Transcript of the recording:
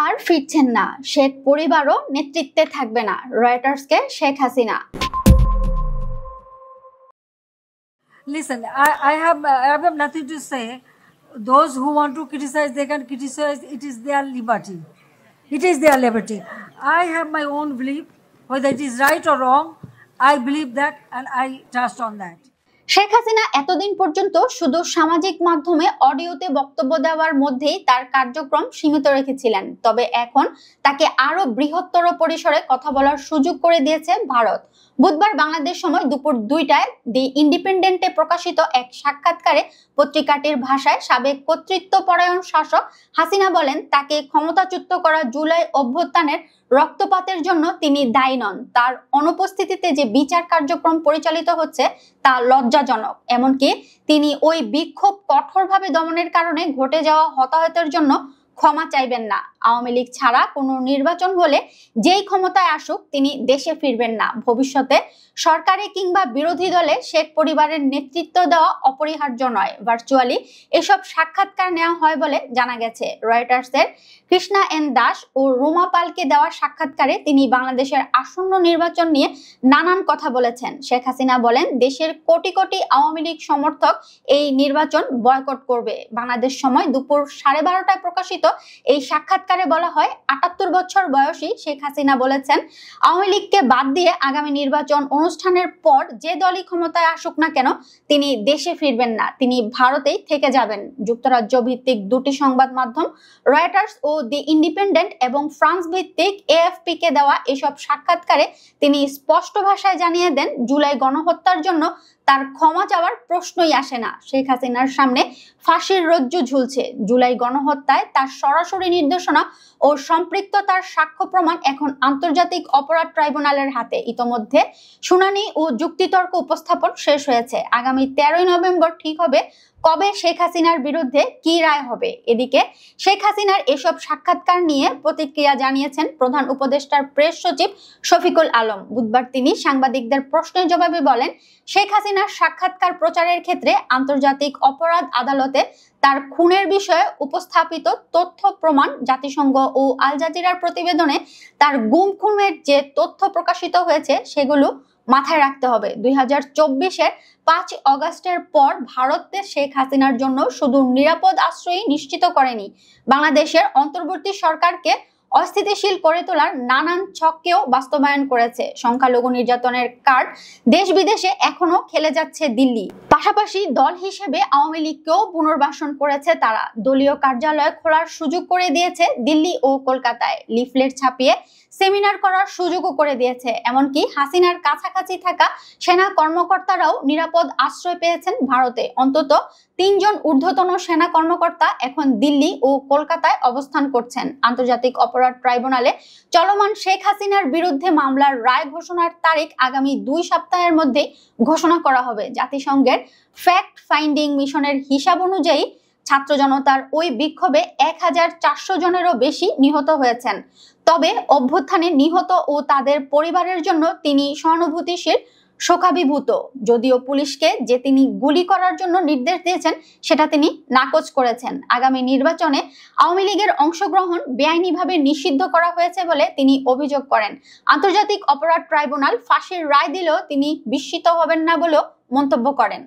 আর ফিরছেন না, শেখ পরিবারও নেতৃত্বে থাকবে না, রয়টার্সকে Sheikh Hasina. Listen, I have nothing to say. Those who want to criticize, they can criticize. It is their liberty. It is their liberty. I have my own belief. Whether it is right or wrong, I believe that and I trust on that. Sheikh Hasina এতদিন পর্যন্ত শুধু সামাজিক মাধ্যমে অডিওতে বক্তব্য দেওয়ার মধ্যেই তার কার্যক্রম সীমিত রেখেছিলেন। তবে এখন তাকে আরো বৃহত্তর পরিসরে কথা বলার সুযোগ করে দিয়েছে ভারত। বুধবার বাংলাদেশ সময় দুপুর 2টায় দি ইন্ডিপেন্ডেন্টে প্রকাশিত এক সাক্ষাৎকারে পত্রিকাটির ভাষায় সাবেক কর্তৃত্বপরায়ণ শাসক হাসিনা বলেন, তাকে ক্ষমতাচ্যুত করা জুলাই অভ্যুত্থানের রক্তপাতের জন্য তিনি দায়ী নন। তার অনুপস্থিতিতে যে বিচার কার্যক্রম পরিচালিত হচ্ছে তা লজ্জাজনক। এমনকি তিনি ওই বিক্ষোভ কঠোরভাবে দমনের কারণে ঘটে যাওয়া হতাহতের জন্য ক্ষমা চাইবেন না। আওয়ামী লীগ ছাড়া কোনো নির্বাচন হলে যেই ক্ষমতায় আসুক তিনি দেশে ফিরবেন না। ভবিষ্যতে সরকারে কিংবা বিরোধী দলে শেখ পরিবারের নেতৃত্ব দেওয়া অপরিহার্য নয়। ভার্চুয়ালি এসব সাক্ষাৎকার নেওয়া হয় বলে জানা গেছে। রয়টার্সের কৃষ্ণা এন দাস ও রুমা পালকে দেওয়া সাক্ষাৎকারে তিনি বাংলাদেশের আসন্ন নির্বাচন নিয়ে নানান কথা বলেছেন। শেখ হাসিনা বলেন, দেশের কোটি কোটি আওয়ামী লীগ সমর্থক এই নির্বাচন বয়কট করবে। বাংলাদেশ সময় দুপুর 12:30টায় প্রকাশিত এই সাক্ষাৎকারে বলা হয়, 78 বছর বয়সী শেখ হাসিনা বলেছেন, আওয়ামী লীগকে বাদ দিয়ে আগামী নির্বাচন অনুষ্ঠানের পর যে দলই ক্ষমতায় আসুক না কেন তিনি দেশে ফিরবেন না, তিনি ভারতেই থেকে যাবেন। যুক্তরাজ্য ভিত্তিক দুটি সংবাদ মাধ্যম রয়টার্স ও দি ইন্ডিপেন্ডেন্ট এবং ফ্রান্স ভিত্তিক এএফপি কে দেওয়া এসব সাক্ষাৎকারে তিনি স্পষ্ট ভাষায় জানিয়ে দেন, জুলাই গণহত্যার জন্য তার ক্ষমা চাওয়ার প্রশ্নই আসে না। শেখ হাসিনার সামনে ফাঁসির রজ্জু ঝুলছে। জুলাই গণহত্যায় তার সরাসরি নির্দেশনা ও সম্পৃক্ততার সাক্ষ্য প্রমাণ এখন আন্তর্জাতিক অপরাধ ট্রাইব্যুনালের হাতে। ইতোমধ্যে শুনানি ও যুক্তিতর্ক উপস্থাপন শেষ হয়েছে। আগামী 13ই নভেম্বর ঠিক হবে কবে শেখ হাসিনার বিরুদ্ধে কি রায় হবে। এদিকে শেখ হাসিনার এসব সাক্ষাৎকার নিয়ে প্রতিক্রিয়া জানিয়েছেন প্রধান উপদেষ্টার প্রেস সচিব শফিকুল আলম। বুধবার তিনি সাংবাদিকদের প্রশ্নের জবাবে বলেন, শেখ হাসিনার সাক্ষাৎকার প্রচারের ক্ষেত্রে আন্তর্জাতিক অপরাধ আদালতে তার খুনের বিষয়ে উপস্থাপিত তথ্য প্রমাণ, জাতিসংঘ ও আল জাজিরার প্রতিবেদনে তার গুম খুনের যে তথ্য প্রকাশিত হয়েছে সেগুলো মাথায় রাখতে হবে। 2024-এর 5 অগস্টের পর ভারতে শেখ হাসিনার জন্য শুধু নিরাপদ আশ্রয় নিশ্চিত করেনি, বাংলাদেশের অন্তর্বর্তী সরকারকে অস্থিতিশীল করে তোলার নানান ছককেও বাস্তবায়ন করেছে। সংখ্যালঘু নির্যাতনের কার্ড দেশ বিদেশে এখনো খেলে যাচ্ছে দিল্লি। পাশাপাশি দল হিসেবে আওয়ামী লীগকেও পুনর্বাসন করেছে তারা। দলীয় কার্যালয় খোলার সুযোগ করে দিয়েছে দিল্লি ও কলকাতায়। লিফলেট ছাপিয়ে সেমিনার করার সুযোগও করে দিয়েছে। এমনকি হাসিনার কাছাকাছি থাকা সেনা কর্মকর্তারাও নিরাপদ আশ্রয় পেয়েছেন ভারতে। অন্তত 3 জন ঊর্ধ্বতন সেনা কর্মকর্তা এখন দিল্লি ও কলকাতায় অবস্থান করছেন। আন্তর্জাতিক অপরাধ ট্রাইব্যুনালে চলমান শেখ হাসিনার বিরুদ্ধে মামলার রায় ঘোষণার তারিখ আগামী 2 সপ্তাহের মধ্যে ঘোষণা করা হবে। জাতিসংঘের ফ্যাক্ট ফাইন্ডিং মিশনের হিসাব অনুযায়ী ছাত্র জনতার ওই বিক্ষোভে 1400 জনেরও বেশি নিহত হয়েছেন। তবে অভ্যুত্থানে নিহত ও তাদের পরিবারের জন্য তিনি সহানুভূতিশীল, শোকাভিভূত। যদিও পুলিশকে যে তিনি গুলি করার জন্য নির্দেশ দিয়েছেন সেটা তিনি নাকচ করেছেন। আগামী নির্বাচনে আওয়ামী লীগের অংশগ্রহণ বেআইনিভাবে নিষিদ্ধ করা হয়েছে বলে তিনি অভিযোগ করেন। আন্তর্জাতিক অপরাধ ট্রাইব্যুনাল ফাঁসির রায় দিলেও তিনি বিস্মিত হবেন না বলেও মন্তব্য করেন।